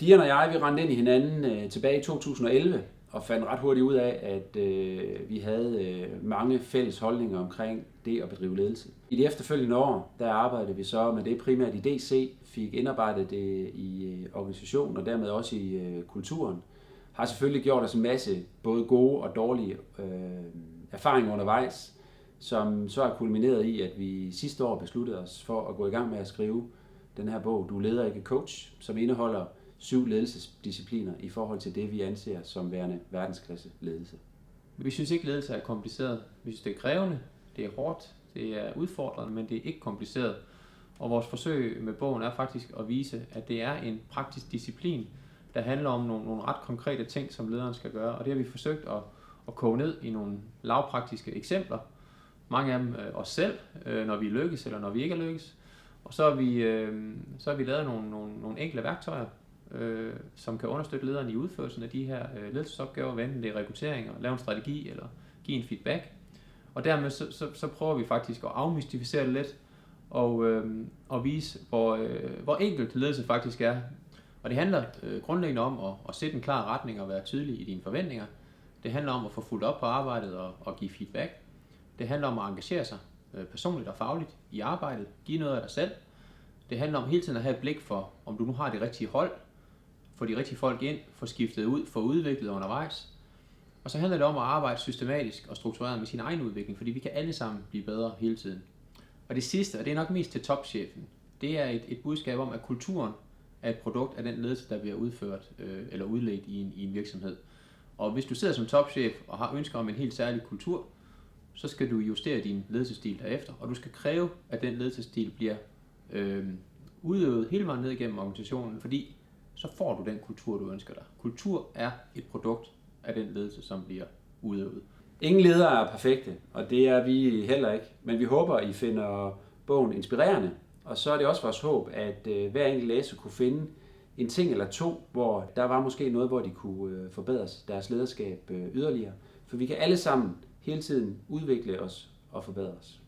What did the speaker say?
Dian og jeg, vi rendte ind i hinanden tilbage i 2011 og fandt ret hurtigt ud af, at vi havde mange fælles holdninger omkring det at bedrive ledelse. I de efterfølgende år, der arbejdede vi så med det primært i DC, fik indarbejdet det i organisationen og dermed også i kulturen. Har selvfølgelig gjort os en masse både gode og dårlige erfaringer undervejs, som så er kulmineret i, at vi sidste år besluttede os for at gå i gang med at skrive den her bog, Du leder ikke coach, som indeholder 7 ledelsesdiscipliner i forhold til det, vi anser som værende verdensklasse ledelse. Vi synes ikke, ledelse er kompliceret. Vi synes, det er krævende, det er hårdt, det er udfordrende, men det er ikke kompliceret. Og vores forsøg med bogen er faktisk at vise, at det er en praktisk disciplin, der handler om nogle ret konkrete ting, som lederen skal gøre. Og det har vi forsøgt at koge ned i nogle lavpraktiske eksempler. Mange af dem os selv, når vi lykkes eller når vi ikke er lykkes. Og så har vi lavet nogle enkle værktøjer, som kan understøtte lederen i udførelsen af de her ledelsesopgaver, enten det er rekruttering, at lave en strategi eller give en feedback. Og dermed så prøver vi faktisk at afmystificere det lidt og vise, hvor enkelt ledelse faktisk er. Og det handler grundlæggende om at sætte en klar retning og være tydelig i dine forventninger. Det handler om at få fulgt op på arbejdet og give feedback. Det handler om at engagere sig personligt og fagligt i arbejdet, give noget af dig selv. Det handler om hele tiden at have et blik for, om du nu har det rigtige hold, få de rigtige folk ind, få skiftet ud, få udviklet undervejs. Og så handler det om at arbejde systematisk og struktureret med sin egen udvikling, fordi vi kan alle sammen blive bedre hele tiden. Og det sidste, og det er nok mest til topchefen, det er et budskab om, at kulturen er et produkt af den ledelse, der bliver udført eller udledt i en virksomhed. Og hvis du sidder som topchef og har ønsker om en helt særlig kultur, så skal du justere din ledelsesstil derefter, og du skal kræve, at den ledelsesstil bliver udøvet hele vejen ned igennem organisationen, fordi så får du den kultur, du ønsker dig. Kultur er et produkt af den ledelse, som bliver udøvet. Ingen ledere er perfekte, og det er vi heller ikke. Men vi håber, I finder bogen inspirerende. Og så er det også vores håb, at hver enkelt læser kunne finde en ting eller to, hvor der var måske noget, hvor de kunne forbedre deres lederskab yderligere. For vi kan alle sammen hele tiden udvikle os og forbedre os.